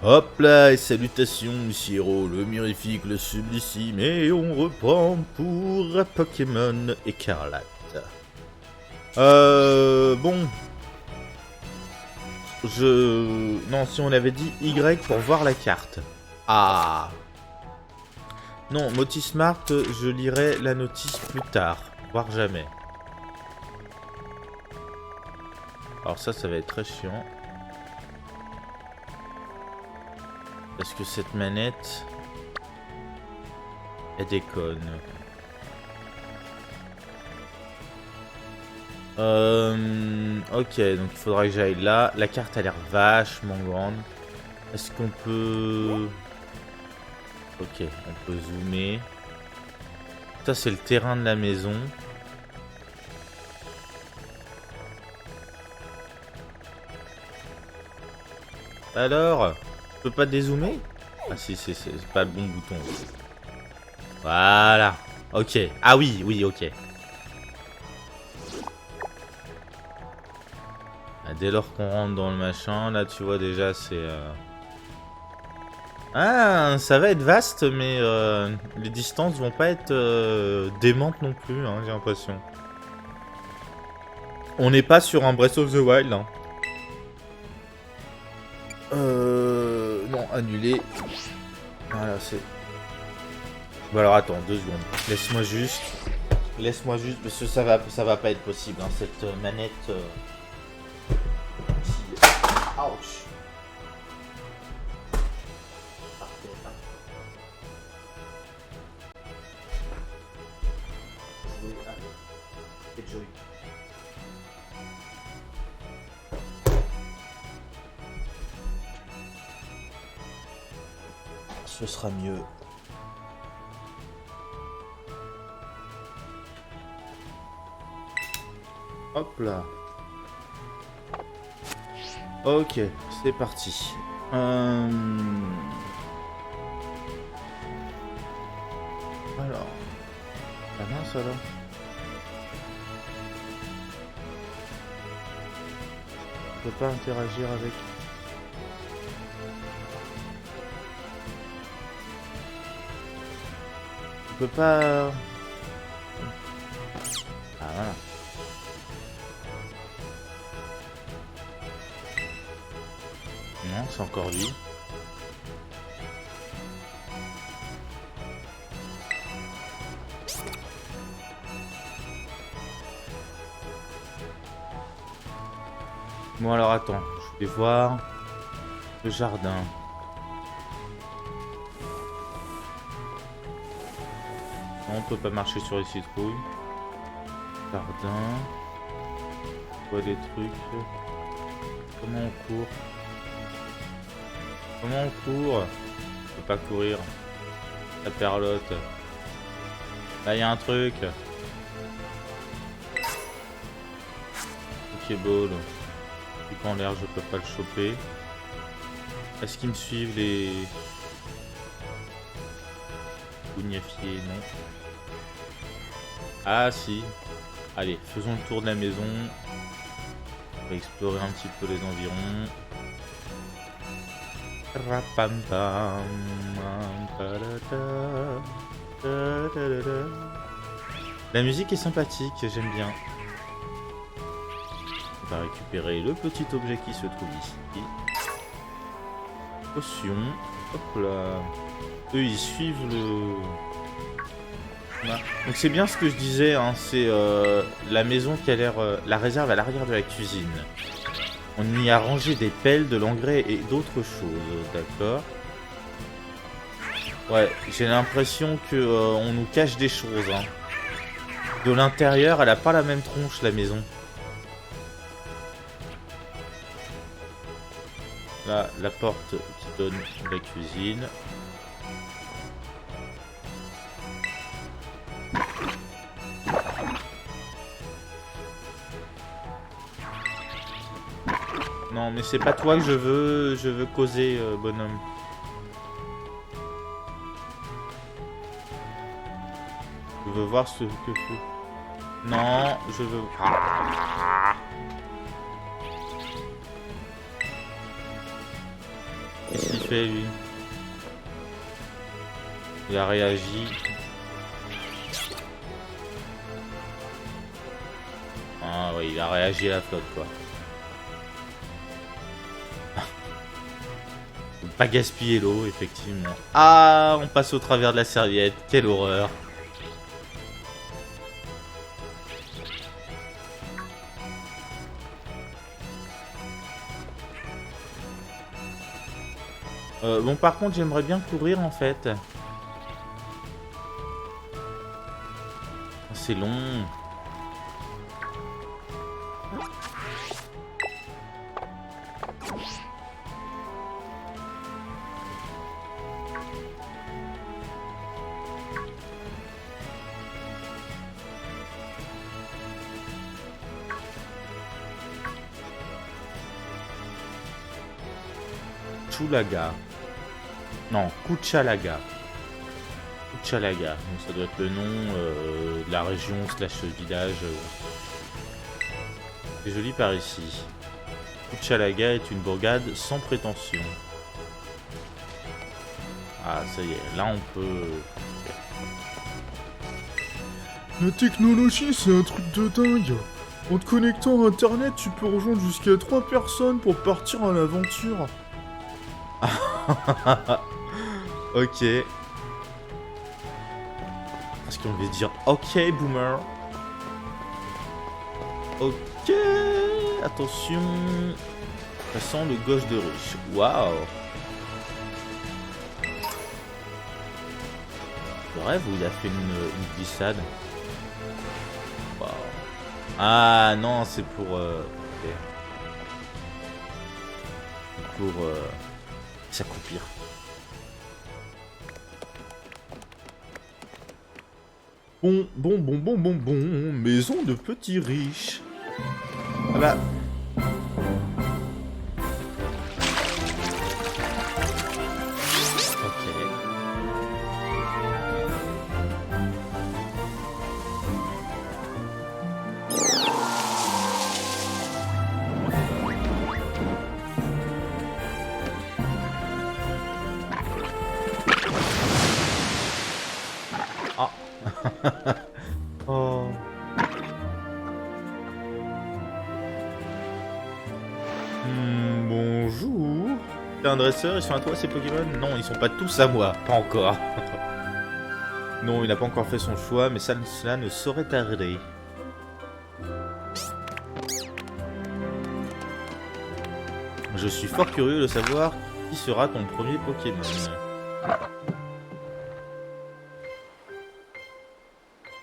Hop là, et salutations, Monsieur Hiro, le mirifique, le sublissime, et on reprend pour Pokémon Écarlate. Bon, Non, si on avait dit Y pour voir la carte. Ah. Non, Motismart, je lirai la notice plus tard, voire jamais. Alors ça va être très chiant. Parce que cette manette, elle déconne. Ok, donc il faudra que j'aille là. La carte a l'air vachement grande. Est-ce qu'on peut... Ok, on peut zoomer. Ça, c'est le terrain de la maison. Alors, je peux pas dézoomer? Ah si, c'est pas le bon bouton. Voilà. Ok. Ah oui, oui, ok. Ah, dès lors qu'on rentre dans le machin, là, tu vois déjà, c'est... Ah, ça va être vaste, mais les distances vont pas être démentes non plus, hein, j'ai l'impression. On n'est pas sur un Breath of the Wild. Hein. Non, annulé. Voilà, c'est... Bon alors attends, 2 secondes. Laisse-moi juste, parce que ça va pas être possible, hein, cette manette... Ouch. Ce sera mieux. Hop là. Ok, c'est parti. Alors. Ah mince alors. Je peux pas interagir avec. Je peux pas. Ah voilà. Non, c'est encore lui. Bon alors attends, je vais voir le jardin. Non, on peut pas marcher sur les citrouilles. Jardin. On voit des trucs. Comment on court? Comment on court? On peut pas courir. La perlotte. Là, il y a un truc. Pokéball. Truc en l'air, je peux pas le choper. Est-ce qu'ils me suivent les... Gougnafier, non. Ah si. Allez, faisons le tour de la maison. On va explorer un petit peu les environs. La musique est sympathique, j'aime bien. On va récupérer le petit objet qui se trouve ici. Potion. Hop là. Eux ils suivent le... Voilà. Donc c'est bien ce que je disais, hein, c'est la maison qui a l'air... la réserve à l'arrière de la cuisine. On y a rangé des pelles, de l'engrais et d'autres choses, d'accord. Ouais, j'ai l'impression que on nous cache des choses. Hein. De l'intérieur, elle a pas la même tronche, la maison. Là, la porte qui donne la cuisine. Non, mais c'est pas toi que je veux causer, bonhomme. Je veux voir ce que fait. Non, je veux... Ah. Qu'est-ce qu'il fait, lui? Il a réagi. Ah oui, il a réagi à la flotte, quoi. Faut pas gaspiller l'eau, effectivement. Ah, on passe au travers de la serviette. Quelle horreur. Bon, par contre, j'aimerais bien courir, en fait. C'est long. Chulaga. Non, Kuchalaga. Kuchalaga. Donc ça doit être le nom de la région slash village. C'est joli par ici. Kuchalaga est une bourgade sans prétention. Ah, ça y est, là on peut... La technologie, c'est un truc de dingue. En te connectant à Internet, tu peux rejoindre jusqu'à 3 personnes pour partir à l'aventure. Ok. Parce qu'on veut dire ok, boomer. Ok. Attention. Passant le gauche de riche. Waouh. Le rêve où il a fait une glissade. Waouh. Ah non, c'est pour... ok. Pour s'accroupir. Bon, maison de petits riches. Ah bah... Oh. Bonjour. T'es un dresseur, ils sont à toi ces Pokémon? Non, ils sont pas tous à moi, pas encore. Non, il n'a pas encore fait son choix, mais cela ne saurait tarder. Je suis fort curieux de savoir qui sera ton premier Pokémon.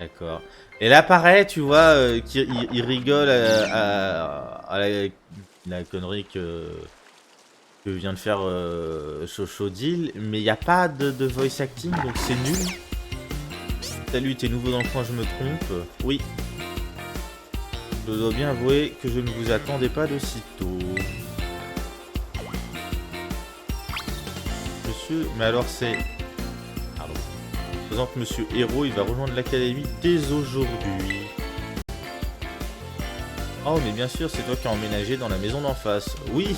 D'accord. Et là, pareil, tu vois, il rigole à la connerie que vient de faire Chochodil, mais il n'y a pas de voice acting, donc c'est nul. Salut, t'es nouveau dans le coin, je me trompe? Oui. Je dois bien avouer que je ne vous attendais pas de si tôt. Monsieur, mais alors c'est... Pardon. Présente Monsieur Héros, il va rejoindre l'académie dès aujourd'hui. Oh, mais bien sûr, c'est toi qui as emménagé dans la maison d'en face. Oui.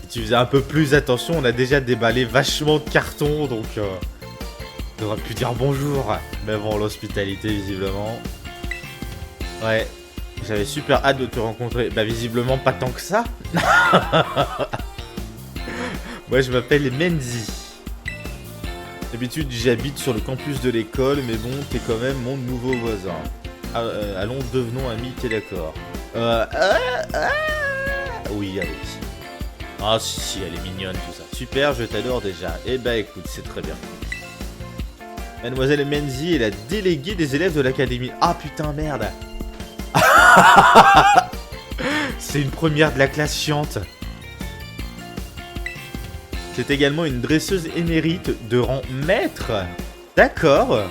Si tu faisais un peu plus attention, on a déjà déballé vachement de cartons, donc... on aurait pu dire bonjour. Mais bon, l'hospitalité, visiblement. Ouais. J'avais super hâte de te rencontrer. Bah, visiblement, pas tant que ça. Moi, je m'appelle Menzi. D'habitude, j'habite sur le campus de l'école, mais bon, t'es quand même mon nouveau voisin. Allons, devenons amis, t'es d'accord? Oui, allez. Ah, si, elle est mignonne, tout ça. Super, je t'adore déjà. Eh bah, écoute, c'est très bien. Mademoiselle Menzi est la déléguée des élèves de l'académie. Ah, putain, merde. C'est une première de la classe chiante. C'est également une dresseuse émérite de rang maître. D'accord.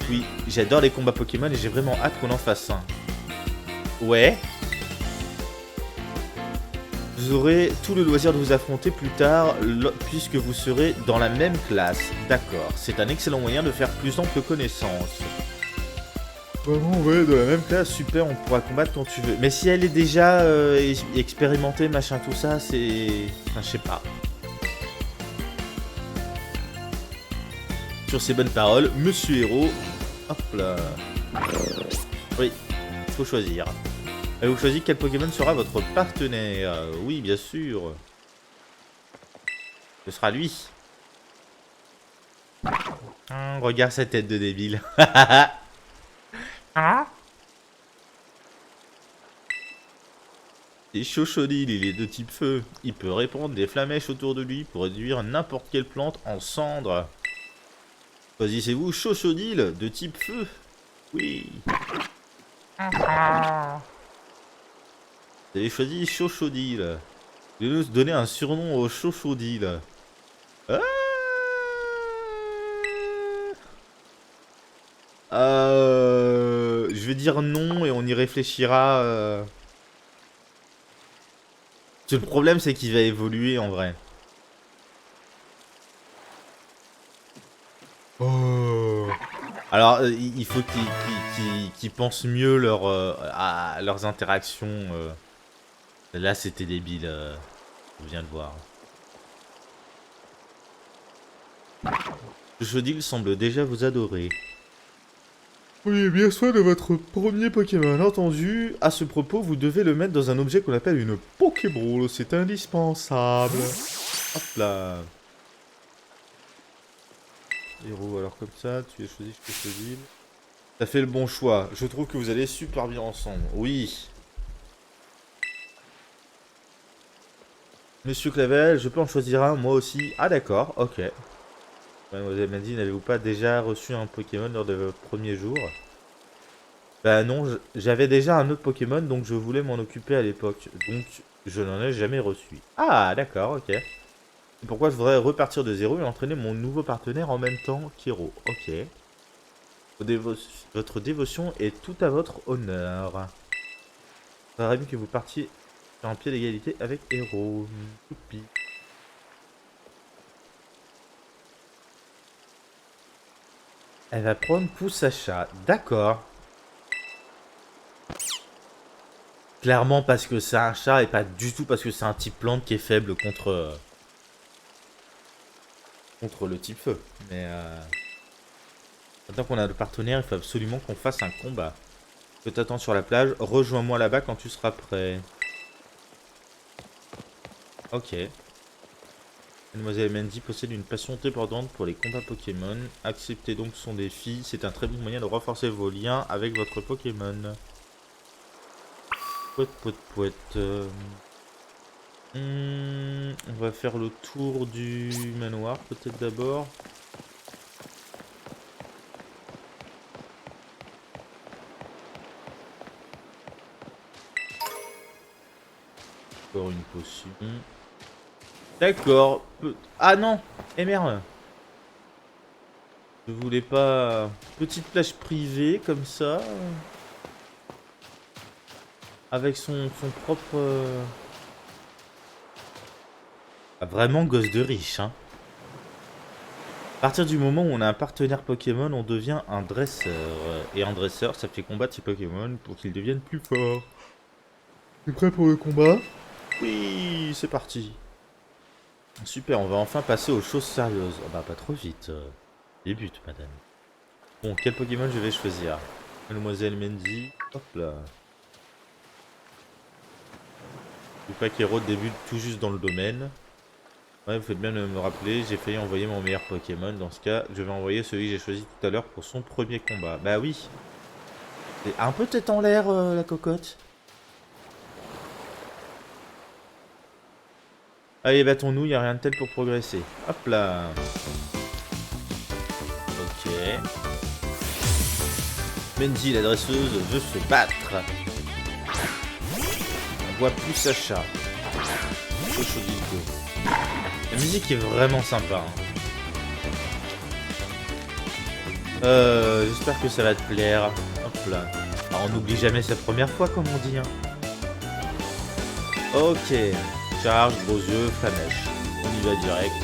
Oui, j'adore les combats Pokémon et j'ai vraiment hâte qu'on en fasse un. Ouais. Vous aurez tout le loisir de vous affronter plus tard, puisque vous serez dans la même classe. D'accord, c'est un excellent moyen de faire plus ample connaissance. Vraiment, ouais, de la même. Là, super, on pourra combattre quand tu veux. Mais si elle est déjà expérimentée, machin, tout ça, c'est... Enfin, je sais pas. Sur ces bonnes paroles, Monsieur Héros. Hop là. Oui, il faut choisir. Avez-vous choisi quel Pokémon sera votre partenaire? Oui, bien sûr. Ce sera lui. Regarde sa tête de débile. C'est Chochodile, il est de type feu. Il peut répandre des flamèches autour de lui pour réduire n'importe quelle plante en cendres. Choisissez-vous Chochodile de type feu? Oui. Vous avez choisi Chochodile. Vous devez nous donner un surnom au Chochodile. Je vais dire non et on y réfléchira. Le problème, c'est qu'il va évoluer en vrai. Oh. Alors, il faut qu'ils pensent mieux à leurs interactions. Là, c'était débile. On vient de voir. Chochodile semble déjà vous adorer. Oui, bien soin de votre premier Pokémon, entendu. À ce propos, vous devez le mettre dans un objet qu'on appelle une Pokéball. C'est indispensable. Hop là. Héros, alors comme ça, tu as choisi Chochodile. T'as fait le bon choix. Je trouve que vous allez super bien ensemble. Oui. Monsieur Clavel, je peux en choisir un, moi aussi. Ah d'accord, ok. Mademoiselle Mandy, n'avez-vous pas déjà reçu un Pokémon lors de votre premier jour? Bah non, j'avais déjà un autre Pokémon, donc je voulais m'en occuper à l'époque. Donc, je n'en ai jamais reçu. Ah, d'accord, ok. C'est pourquoi je voudrais repartir de zéro et entraîner mon nouveau partenaire en même temps qu'Hero. Ok. Votre dévotion est tout à votre honneur. Ça serait mieux que vous partiez sur un pied d'égalité avec Hero. Youpi. Elle va prendre Poussacha. D'accord. Clairement parce que c'est un chat et pas du tout parce que c'est un type plante qui est faible contre le type feu. Mais maintenant qu'on a le partenaire, il faut absolument qu'on fasse un combat. Je t'attends sur la plage. Rejoins-moi là-bas quand tu seras prêt. Ok. Mademoiselle Mandy possède une passion débordante pour les combats Pokémon. Acceptez donc son défi. C'est un très bon moyen de renforcer vos liens avec votre Pokémon. Pouette. On va faire le tour du manoir peut-être d'abord. Encore une potion. D'accord. Ah non. Eh merde. Je voulais pas... Petite plage privée comme ça. Avec son propre... Ah, vraiment gosse de riche, hein. À partir du moment où on a un partenaire Pokémon, on devient un dresseur. Et un dresseur, ça fait combattre ses Pokémon pour qu'ils deviennent plus forts. T'es prêt pour le combat? Oui, c'est parti. Super, on va enfin passer aux choses sérieuses. Oh bah pas trop vite. Débute, madame. Bon, quel Pokémon je vais choisir? Mademoiselle Mandy. Hop là. Je veux pas qu'Hero débute tout juste dans le domaine. Ouais, vous faites bien de me rappeler, j'ai failli envoyer mon meilleur Pokémon. Dans ce cas, je vais envoyer celui que j'ai choisi tout à l'heure pour son premier combat. Bah oui. C'est un peu tête en l'air, la cocotte. Allez, battons-nous, y a rien de tel pour progresser. Hop là. Ok. Mandy, la dresseuse, veut se battre. On voit plus Sacha. Chochodilco. La musique est vraiment sympa. Hein. J'espère que ça va te plaire. Hop là. Alors, on n'oublie jamais sa première fois, comme on dit. Hein. Ok. Charge, gros yeux, flamèche. On y va direct.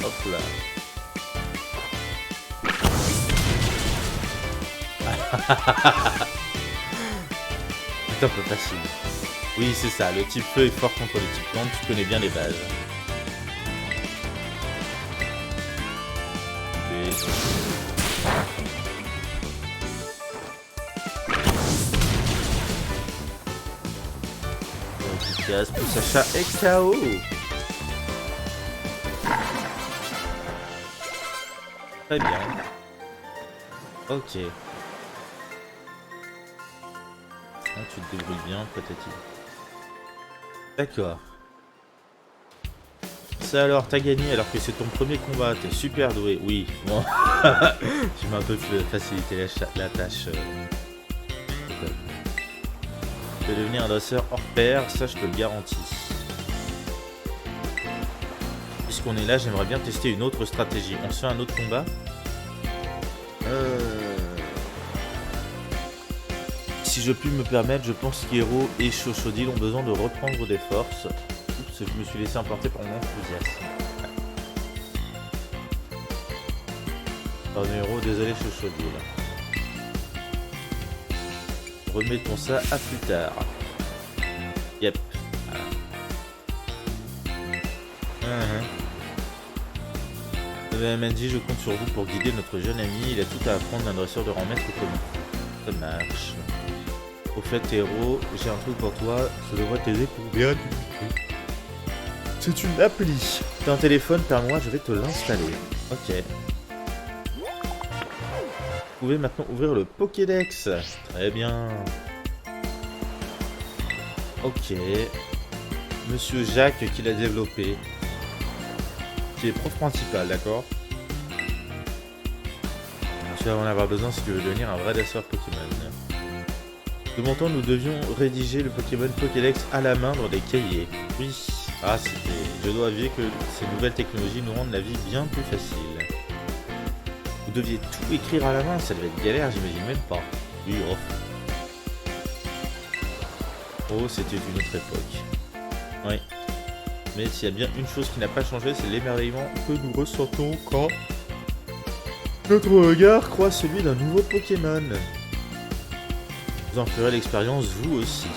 Hop là. C'est un peu facile. Oui, c'est ça, le type feu est fort contre le type plante, tu connais bien les bases. Et... efficace, pousse achat et KO. Très bien. Ok. Ah, tu te débrouilles bien, peut-être. D'accord. Ça alors, t'as gagné alors que c'est ton premier combat, t'es super doué. Oui, bon. Tu m'as un peu facilité la tâche. Tu vas devenir un dresseur hors pair, ça je te le garantis. Puisqu'on est là, j'aimerais bien tester une autre stratégie. On se fait un autre combat. Si je puis me permettre, je pense qu'Hero et Chochodil ont besoin de reprendre des forces. Oups, je me suis laissé emporter par mon enthousiasme. Pardon Hero, désolé Chochodil. Remettons ça à plus tard. Yep. MNJ, je compte sur vous pour guider notre jeune ami. Il a tout à apprendre d'un dresseur de rang maître commun. Ça marche. Au fait, Hero, j'ai un truc pour toi. Ça devrait t'aider pour bien. C'est une appli. T'as un téléphone par moi, je vais te l'installer. Ok. Vous pouvez maintenant ouvrir le Pokédex. Très bien. Ok. Monsieur Jacques qui l'a développé. Qui est prof principal, d'accord? Tu vas en avoir besoin si tu veux devenir un vrai dresseur Pokémon. De mon temps, nous devions rédiger le Pokémon Pokédex à la main dans des cahiers. Oui. Ah, c'était... Je dois avouer que ces nouvelles technologies nous rendent la vie bien plus facile. Vous deviez tout écrire à la main, ça devait être galère, j'imagine même pas. Oui, oh. Oh, c'était une autre époque. Oui. Mais s'il y a bien une chose qui n'a pas changé, c'est l'émerveillement que nous ressentons quand notre regard croise celui d'un nouveau Pokémon. Vous en ferez l'expérience vous aussi.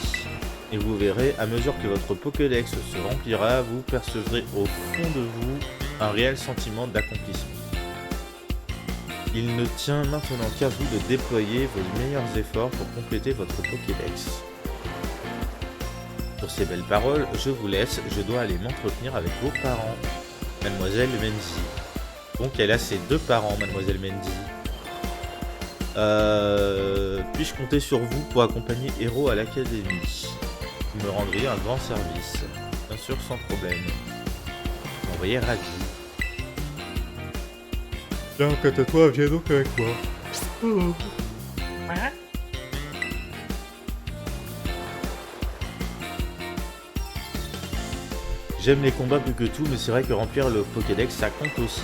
Et vous verrez, à mesure que votre Pokédex se remplira, vous percevrez au fond de vous un réel sentiment d'accomplissement. Il ne tient maintenant qu'à vous de déployer vos meilleurs efforts pour compléter votre Pokédex. Sur ces belles paroles, je vous laisse, je dois aller m'entretenir avec vos parents, Mademoiselle Mendy. Donc elle a ses deux parents, Mademoiselle Mendy. Puis-je compter sur vous pour accompagner Hero à l'académie? Vous me rendriez un grand service. Bien sûr, sans problème. Vous m'envoyez ravi. Tiens, quant à toi, viens donc avec moi. Oh. J'aime les combats plus que tout, mais c'est vrai que remplir le Pokédex, ça compte aussi.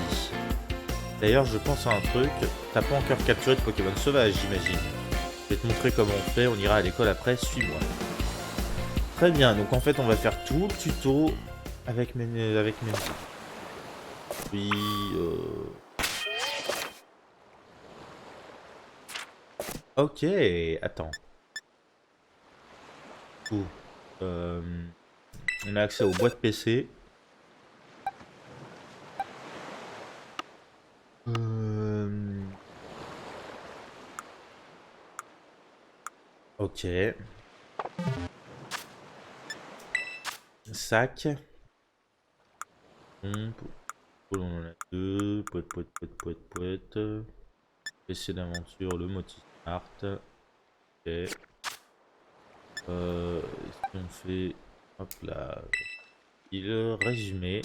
D'ailleurs, je pense à un truc. T'as pas encore capturé de Pokémon sauvage, j'imagine. Je vais te montrer comment on fait, on ira à l'école après, suis-moi. Très bien, donc en fait, on va faire tout le tuto avec mes... Puis... Ok, attends. Ouh. On a accès aux boîtes PC. Ok. Sac. On en a deux. Poète. PC d'aventure, le motif art. Ok. Si on fait... Hop là. Il résumé.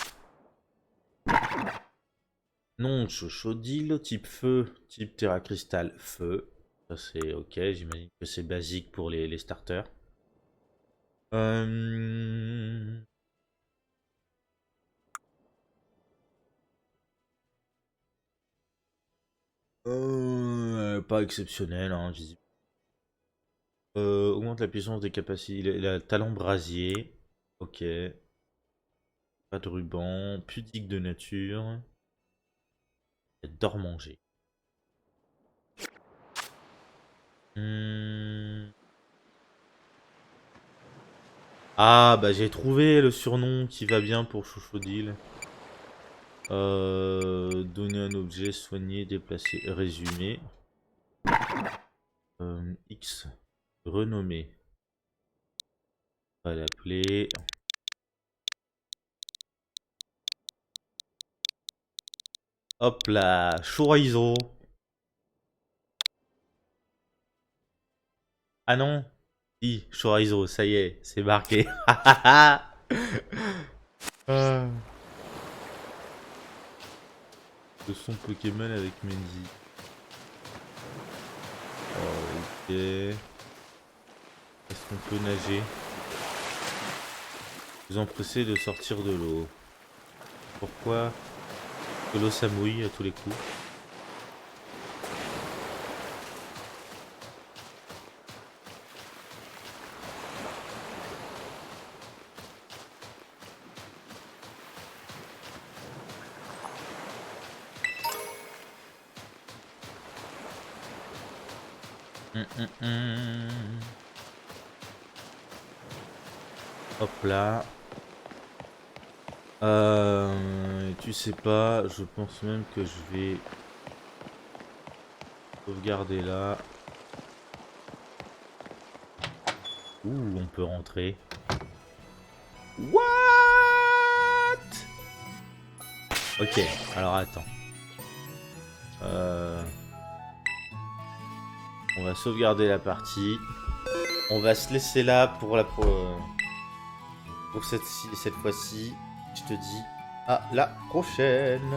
Non, Chochodil, type feu, type terra cristal, feu. Ça c'est ok, j'imagine que c'est basique pour les starters. Pas exceptionnel, hein, visible. Augmente la puissance des capacités. Il a talent brasier. Ok. Pas de ruban. Pudique de nature. Dormanger. Ah, bah j'ai trouvé le surnom qui va bien pour Chochodil. Donner un objet, soigner, déplacer, résumer. X. Renommer. On va l'appeler. Hop là, chorizo. Ah non. Si, chorizo, ça y est, c'est marqué. Ah. Le son Pokémon avec Mendy. Oh, ok. Est-ce qu'on peut nager? Vous empressez de sortir de l'eau. Pourquoi? Que l'eau ça mouille à tous les coups. Hop là. Tu sais pas, je pense même que je vais sauvegarder là. Ouh, on peut rentrer. What? Ok, alors attends. On va sauvegarder la partie. On va se laisser là pour cette fois-ci. Je te dis à la prochaine.